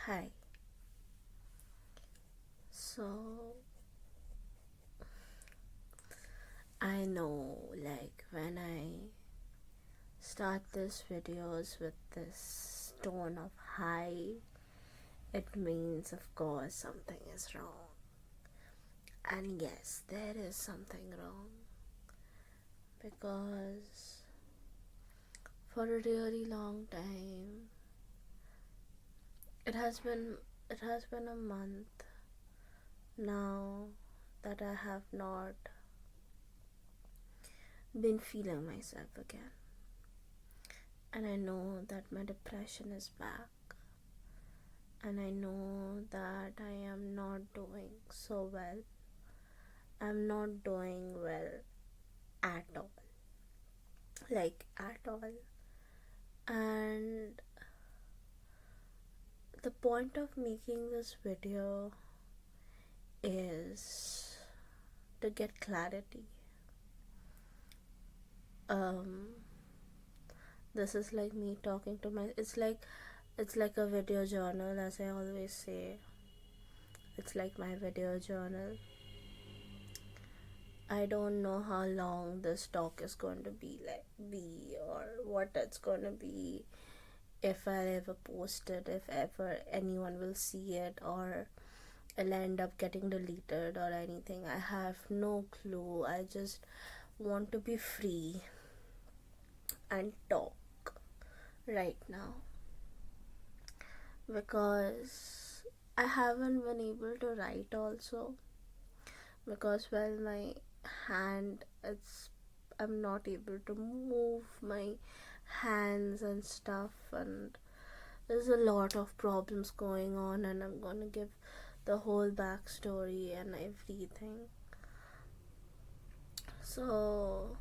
Hi. So, I know when I start this videos with this tone of hi, it means of course something is wrong. And yes, there is something wrong because for a really long time it has been it has been a month now that I have not been feeling myself again. And I know that my depression is back, and I know that I am not doing so well. I'm not doing well at all. At all. And the point of making this video is to get clarity. Um, this is like me talking to my. It's like a video journal, as I always say. It's like my video journal. I don't know how long this talk is going to be or what it's going to be, if I'll ever post it, if ever anyone will see it, or it'll end up getting deleted or anything. I have no clue. I just want to be free and talk right now because I haven't been able to write also because my hand, it's I'm not able to move my hands and stuff, and there's a lot of problems going on, and I'm gonna give the whole backstory and everything. So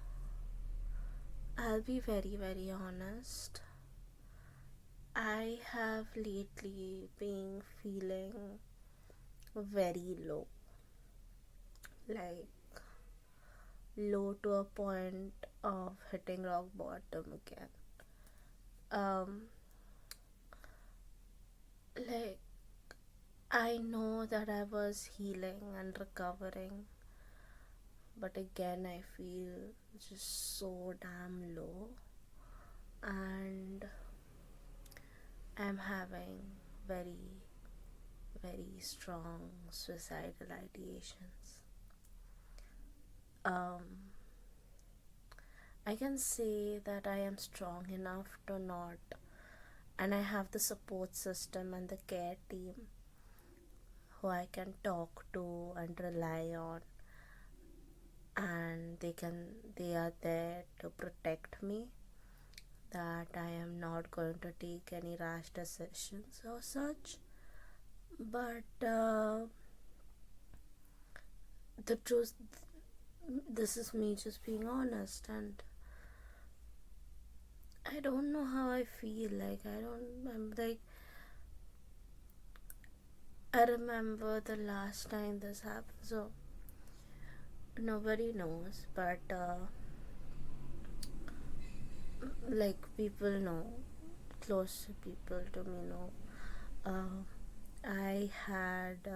I'll be very very honest. I have lately been feeling very low, like low to a point of hitting rock bottom again. um like I know that I was healing and recovering, but again I feel just so damn low, and I'm having very very strong suicidal ideations. um I can say that I am strong enough to not, and I have the support system and the care team who I can talk to and rely on, and they are there to protect me, that I am not going to take any rash decisions or such. But the truth, this is me just being honest, and I don't know how I feel. I remember the last time this happened, so nobody knows, but people know, close people to me know. Uh, I had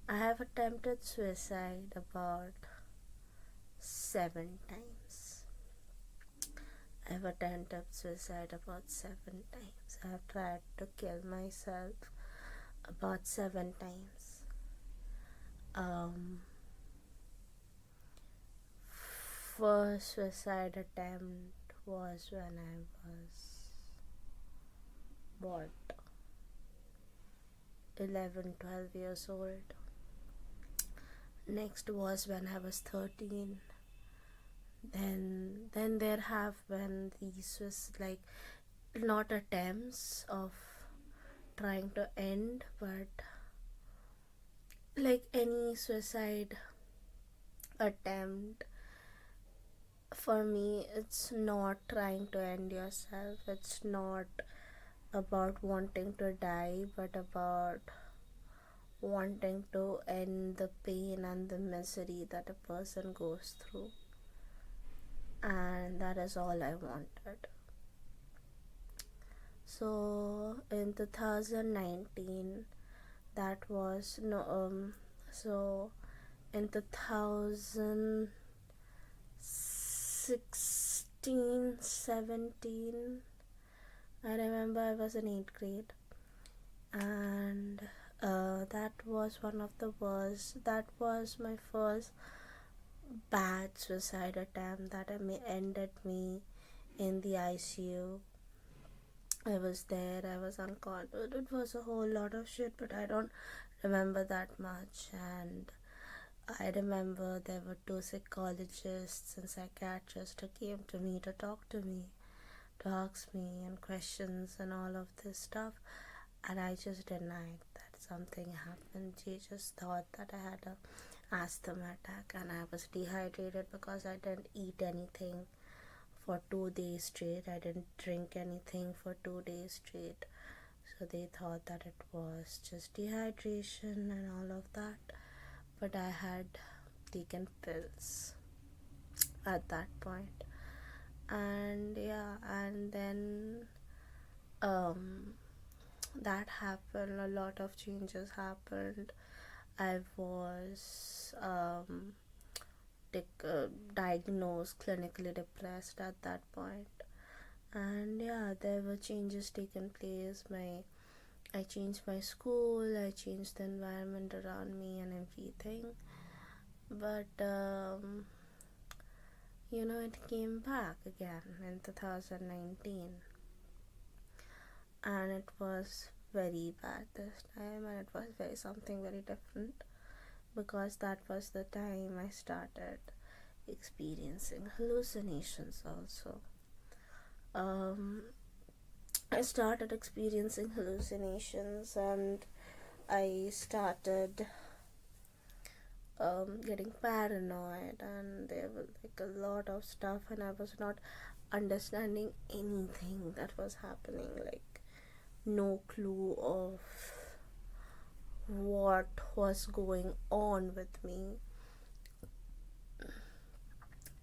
I have attempted suicide about 7 times. I've attempted suicide about 7 times. I've tried to kill myself about 7 times. Um, First suicide attempt was when I was what 11, 12 years old. Next was when I was 13. Then there have been these not attempts of trying to end, but like any suicide attempt, for me it's not trying to end yourself. It's not about wanting to die, but about wanting to end the pain and the misery that a person goes through, and that is all I wanted. So in 2019, that was no so in 2016, 17, I remember I was in 8th grade, and that was one of the worst. That was my first bad suicide attempt that ended me in the ICU. I was there, I was unconscious. It was a whole lot of shit, but I don't remember that much. And I remember there were two psychologists and psychiatrists who came to me to talk to me, to ask me and questions and all of this stuff. And I just denied that something happened. They just thought that I had a asthma attack, and I was dehydrated because I didn't eat anything for 2 days straight. I didn't drink anything for 2 days straight. So they thought that it was just dehydration and all of that. But I had taken pills at that point. And yeah, and then that happened. A lot of changes happened. I was diagnosed clinically depressed at that point. And yeah, there were changes taking place. I changed my school, I changed the environment around me and everything. But it came back again in 2019, and it was very bad this time, and it was something very different, because that was the time I started experiencing hallucinations also. I started experiencing hallucinations, and I started getting paranoid, and there was like a lot of stuff, and I was not understanding anything that was happening, like no clue of what was going on with me.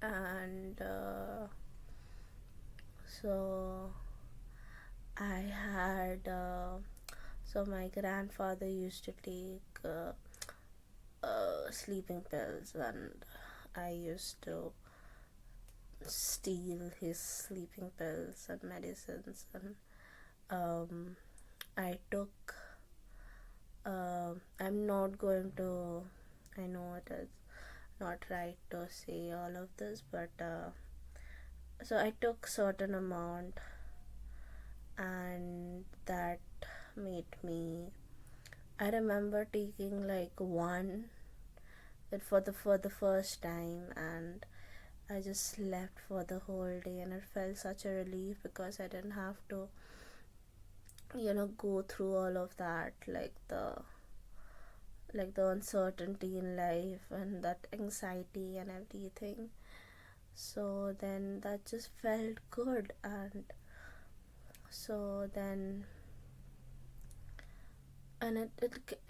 And so I had so my grandfather used to take sleeping pills, and I used to steal his sleeping pills and medicines, and I took I'm not going to, I know it is not right to say all of this, but so I took certain amount, and that made me, I remember taking like one for the first time, and I just slept for the whole day, and it felt such a relief because I didn't have to go through all of that, like the uncertainty in life and that anxiety and everything. So then that just felt good, and so then and it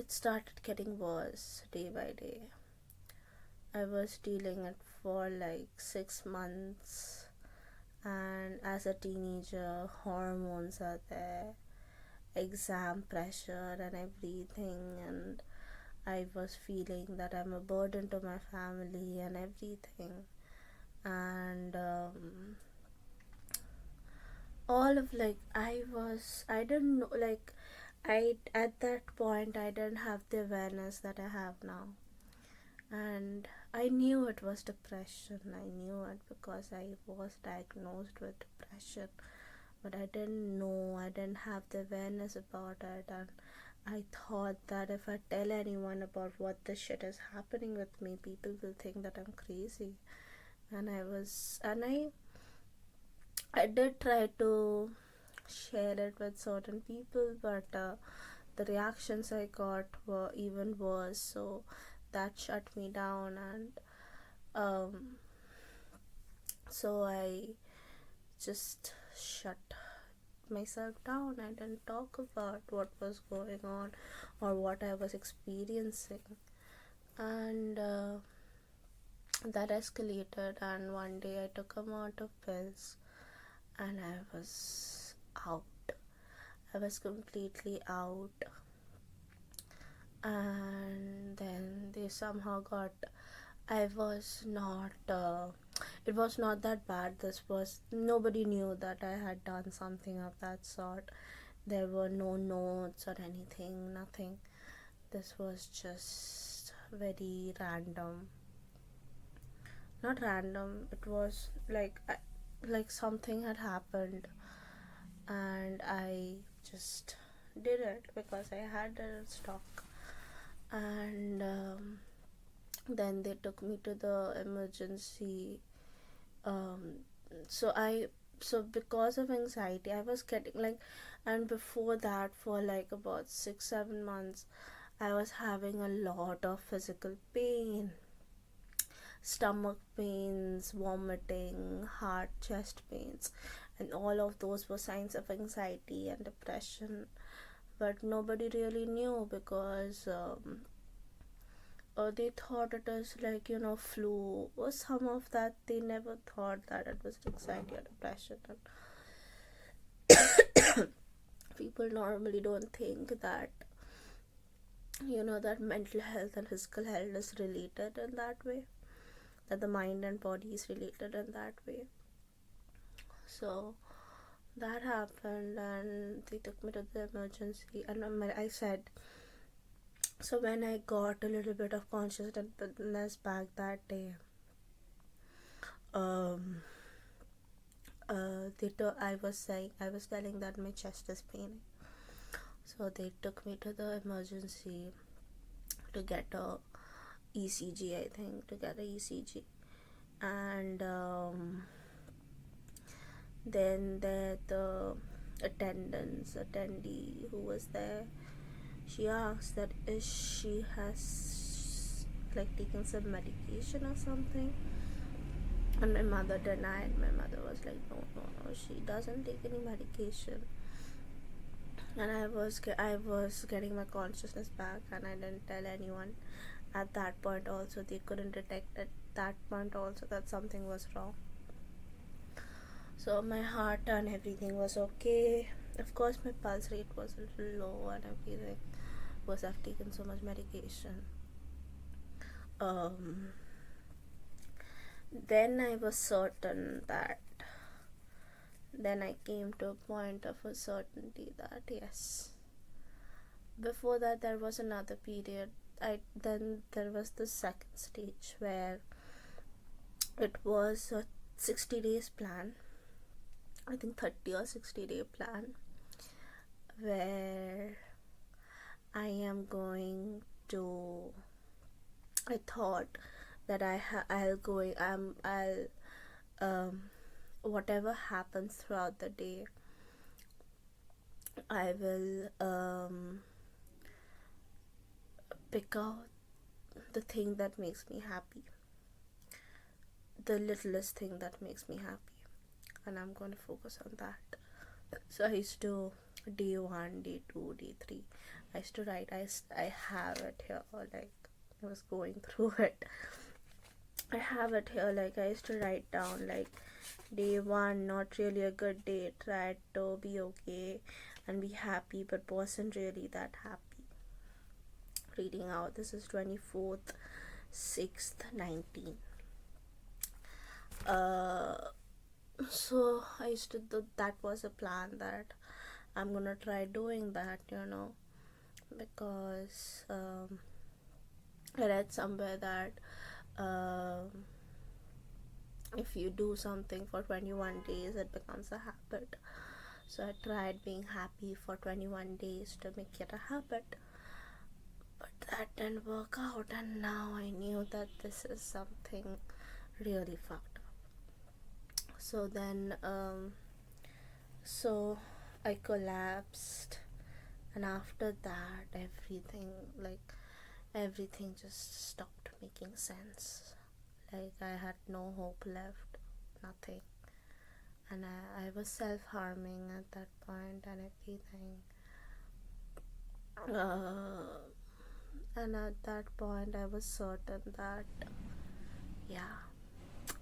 started getting worse day by day. I was dealing it for like 6 months, and as a teenager, hormones are there, exam pressure and everything, and I was feeling that I'm a burden to my family and everything. And all of like I didn't know, like I at that point I didn't have the awareness that I have now. And I knew it was depression. I knew it because I was diagnosed with depression, but I didn't know, I didn't have the awareness about it. And I thought that if I tell anyone about what this shit is happening with me, people will think that I'm crazy. And I did try to share it with certain people, but the reactions I got were even worse, so that shut me down. And so I just shut myself down. I didn't talk about what was going on or what I was experiencing, and that escalated. And one day I took a amount of pills, and I was out. I was completely out, and then they somehow got. I was not. It was not that bad. This was nobody knew that I had done something of that sort. There were no notes or anything. Nothing. This was just very random. Not random. It was like something had happened, and I just did it because I had it in stock. And then they took me to the emergency. um so I so because of anxiety I was getting like, and before that for like about 6-7 months I was having a lot of physical pain, stomach pains, vomiting, heart, chest pains, and all of those were signs of anxiety and depression. But nobody really knew because they thought it was like, flu or some of that. They never thought that it was anxiety or depression. And people normally don't think that, that mental health and physical health is related in that way, that the mind and body is related in that way. So that happened, and they took me to the emergency. And I said, so when I got a little bit of consciousness back that day, um I was telling that my chest is paining. So they took me to the emergency to get a ECG, I think, to get a ECG. And then the attendee who was there, she asked that if she has like taken some medication or something. And my mother denied. My mother was like, no, no, no, she doesn't take any medication. And I was getting my consciousness back, and I didn't tell anyone. At that point also, they couldn't detect at that point also that something was wrong. So my heart and everything was okay. Of course, my pulse rate was a little low and everything, because I've taken so much medication. Then I was certain that, then I came to a point of a certainty that yes. Before that, there was another period. Then there was the second stage where it was a 60 days plan. I think 30 or 60-day plan, where I am going to. I thought that I'll whatever happens throughout the day, I will pick out the thing that makes me happy, the littlest thing that makes me happy, and I'm going to focus on that. So I used to, day 1, day 2, day 3, I used to write. I have it here, like I was going through it. I have it here, like I used to write down like day 1, not really a good day, tried to be okay and be happy, but wasn't really that happy. Reading out, this is 24th 6th 19. So I used to do, that was a plan that I'm gonna try doing that, because I read somewhere that if you do something for 21 days it becomes a habit. So I tried being happy for 21 days to make it a habit, but that didn't work out, and now I knew that this is something really fucked up. So then so I collapsed, and after that everything just stopped making sense. Like I had no hope left, nothing. And I was self-harming at that point and everything. And at that point I was certain that, yeah,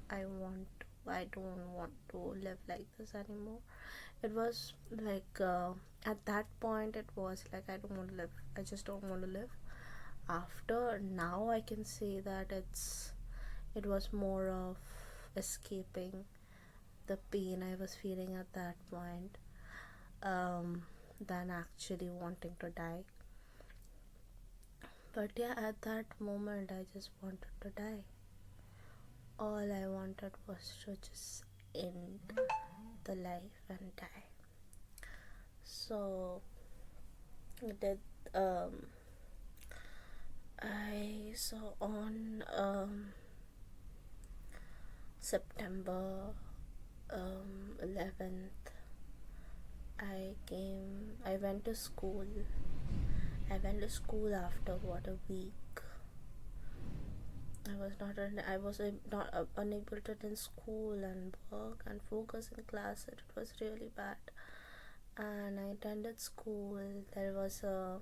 I want to I don't want to live like this anymore. It was like, at that point it was like, I don't want to live, I just don't want to live. After now I can say that it was more of escaping the pain I was feeling at that point, than actually wanting to die. But yeah, at that moment I just wanted to die. All I wanted was to just end the life and die. So that I saw on September 11th, I went to school. I went to school after what, a week. I was not unable to attend school and work and focus in class. It was really bad. And I attended school. There was a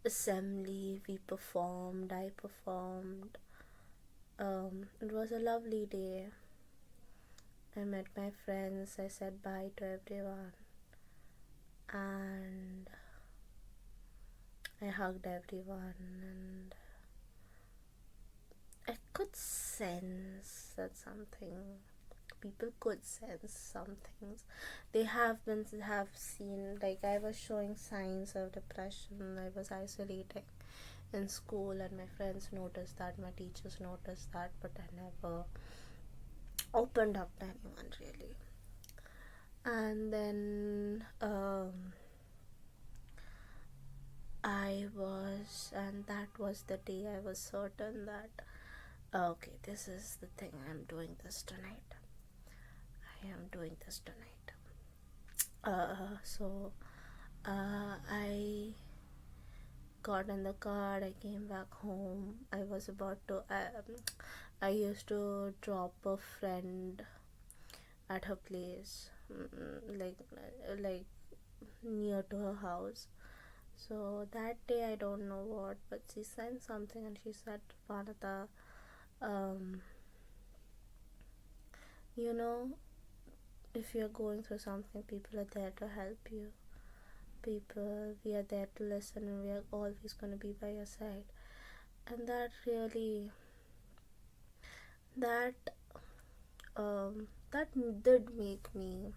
assembly. We performed. I performed. It was a lovely day. I met my friends. I said bye to everyone, and I hugged everyone, and I could sense that people could sense some things. They have seen, like, I was showing signs of depression. I was isolating in school, and my friends noticed that, my teachers noticed that, but I never opened up to anyone really. And then that was the day I was certain that, okay, this is the thing, I'm doing this tonight. I am doing this tonight. So I got in the car. I came back home. I was about to. I used to drop a friend at her place, like near to her house. So that day, I don't know what, but she sent something, and she said, "Vanata, you know, if you're going through something, people are there to help you. We are there to listen, and we are always going to be by your side." And that really, that that did make me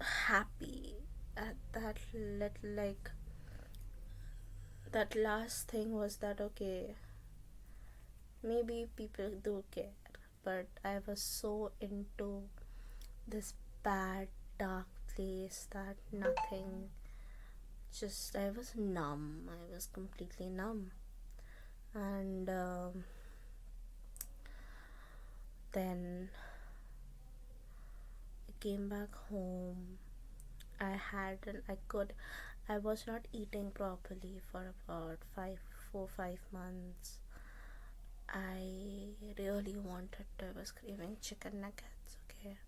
happy. At that little, like, that last thing was that, okay, maybe people do care, but I was so into this bad dark place that nothing, just, I was numb. I was completely numb. And then I came back home. I was not eating properly for about 5 months. I really wanted to, I was craving chicken nuggets, okay?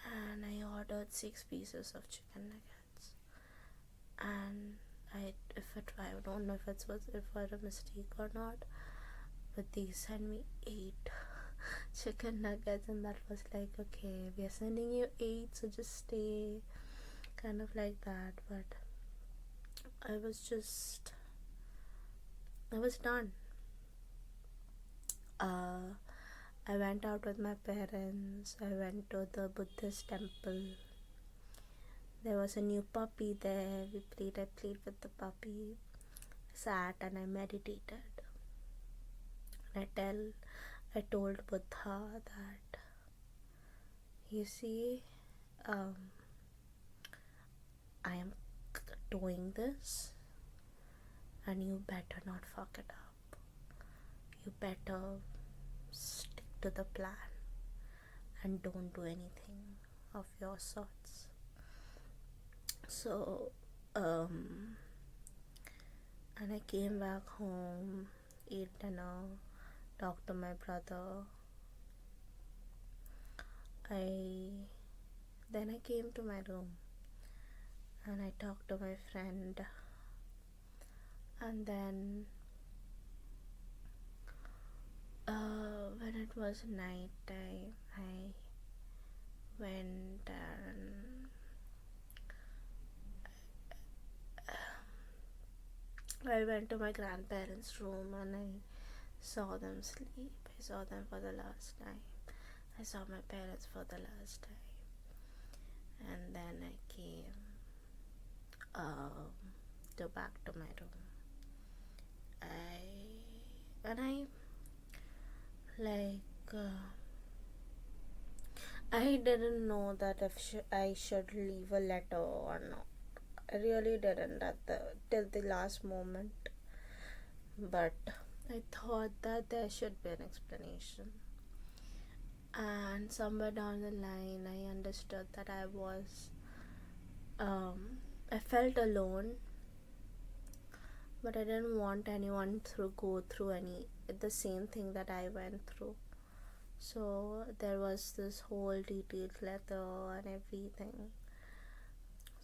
And I ordered 6 pieces of chicken nuggets. And I don't know if it was a mistake or not, but they sent me 8 chicken nuggets, and that was like, okay, we are sending you 8, so just stay, kind of like that. But I was done. I went out with my parents. I went to the Buddhist temple. There was a new puppy there. I played with the puppy. I sat and I meditated. I told Buddha that, you see, I am doing this, and you better not fuck it up. You better stick to the plan and don't do anything of your sorts. So and I came back home, ate dinner, talked to my brother. Then I came to my room and I talked to my friend, and then it was night time. Went and I went to my grandparents' room and I saw them sleep. I saw them for the last time. I saw my parents for the last time. And then I came um, to back to my room. I like I didn't know that if I should leave a letter or not. I really didn't till the last moment. But I thought that there should be an explanation. And somewhere down the line, I understood that I felt alone, but I didn't want anyone to go through the same thing that I went through. So there was this whole detailed letter and everything.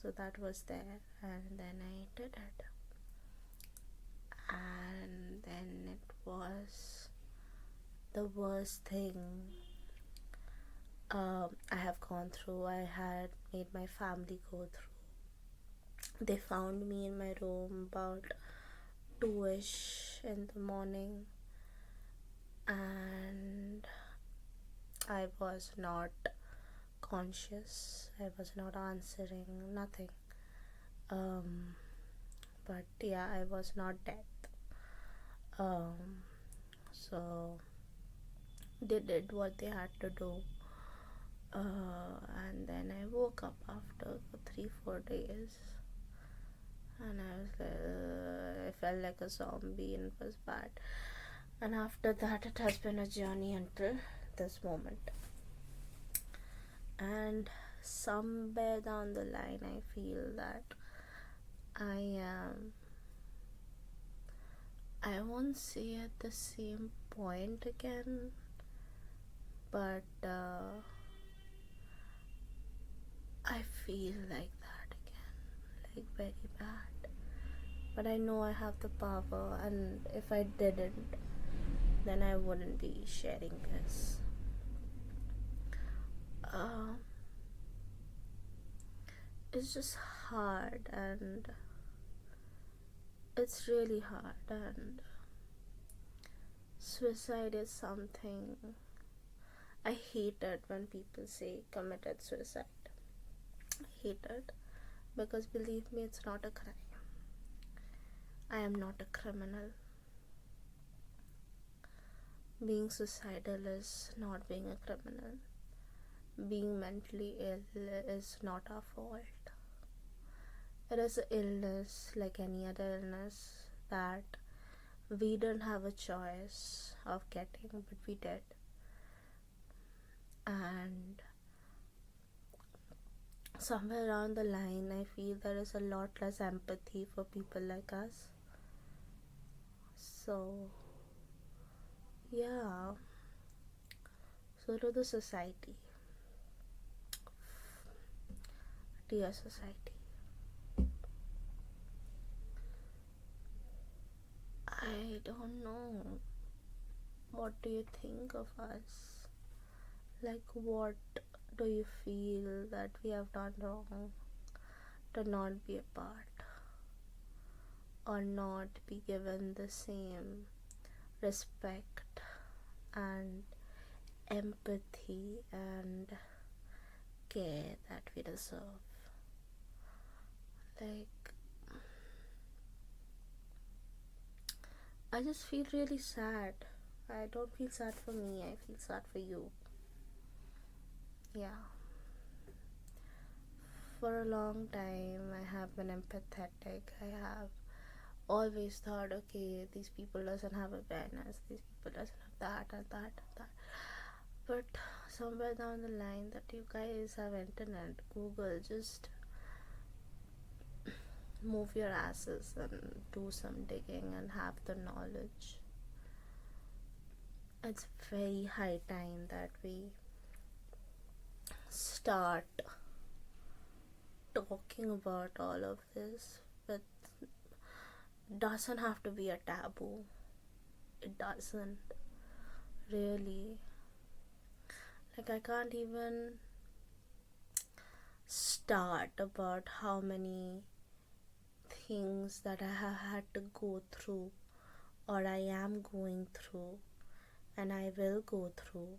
So that was there, and then I did it. And then it was the worst thing I have gone through. I had made my family go through. They found me in my room about 2ish in the morning, and I was not conscious. I was not answering, nothing. But yeah, I was not dead. So they did what they had to do. And then I woke up after 3-4 days, and I was like, I felt like a zombie, and it was bad. And after that, it has been a journey until this moment. And somewhere down the line, I feel that I won't say at the same point again, but I feel like that again, like very bad. But I know I have the power, and if I didn't, then I wouldn't be sharing this. It's just hard, and it's really hard, and suicide is something I hate it when people say committed suicide. I hate it because, believe me, it's not a crime. I am not a criminal. Being suicidal is not being a criminal. Being mentally ill is not our fault. It is an illness like any other illness that we didn't have a choice of getting, but we did. And somewhere around the line, I feel there is a lot less empathy for people like us. So yeah, so to the society, dear society, I don't know, what do you think of us? Like, what do you feel that we have done wrong to not be a part, or not be given the same respect and empathy and care that we deserve? Like, I just feel really sad. I don't feel sad for me, I feel sad for you. Yeah. For a long time, I have been empathetic. I have always thought, okay, these people doesn't have awareness, these people doesn't have that and that and that. But somewhere down the line, that you guys have internet, Google, just move your asses and do some digging and have the knowledge. It's very high time that we start talking about all of this, but doesn't have to be a taboo. It doesn't really. Like, I can't even start about how many things that I have had to go through, or I am going through, and I will go through.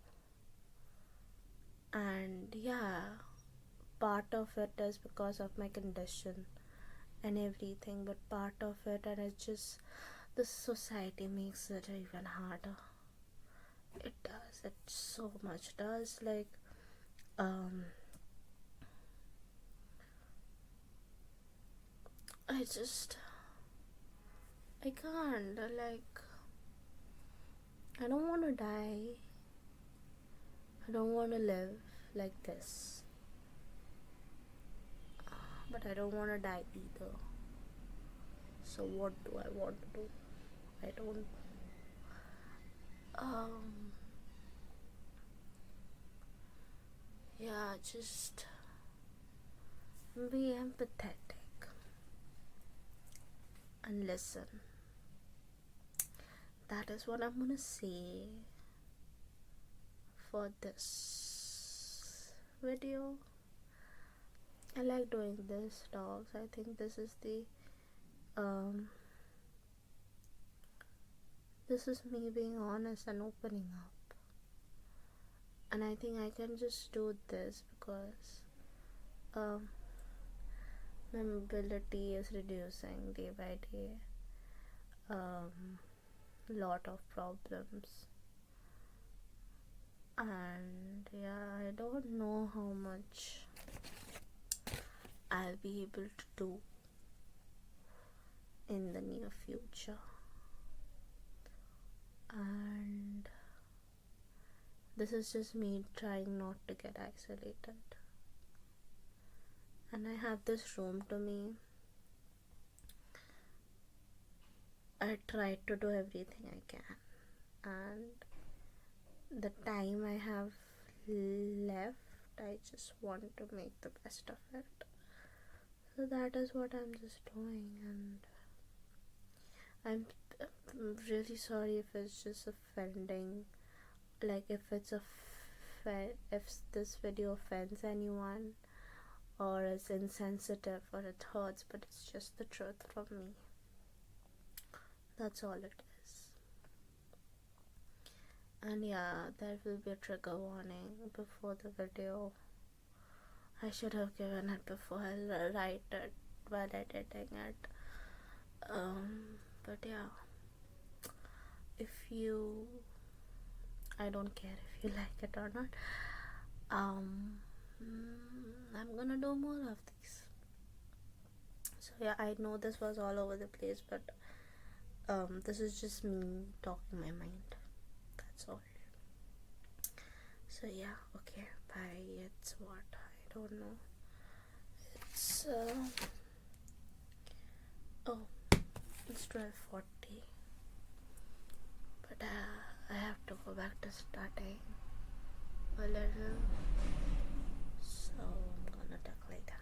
And yeah, part of it is because of my condition and everything, but part of it, and it's just the society makes it even harder. It does, it so much does. Like, um I just, I can't, like, I don't want to die. I don't want to live like this, but I don't want to die either. So what do I want to do? I don't. Um. Yeah, just be empathetic and listen. That is what I'm gonna say for this video. I like doing this talks. I think this is the this is me being honest and opening up. And I think I can just do this because my mobility is reducing day by day. Lot of problems, and yeah, I don't know how much I'll be able to do in the near future. And this is just me trying not to get isolated. And I have this room to me. I try to do everything I can, and the time I have left, I just want to make the best of it. So that is what I'm just doing, and I'm really sorry if it's just offending, like if it's if this video offends anyone or is insensitive or it hurts, but it's just the truth from me. That's all it is. And yeah, there will be a trigger warning before the video. I should have given it before I write it while editing it. But yeah, if you, I don't care if you like it or not. I'm gonna do more of these. So yeah, I know this was all over the place, but this is just me talking my mind. That's all. So yeah, okay, bye. It's what, I don't know. It's it's 12:40, but I have to go back to studying a little, so I'm gonna talk later.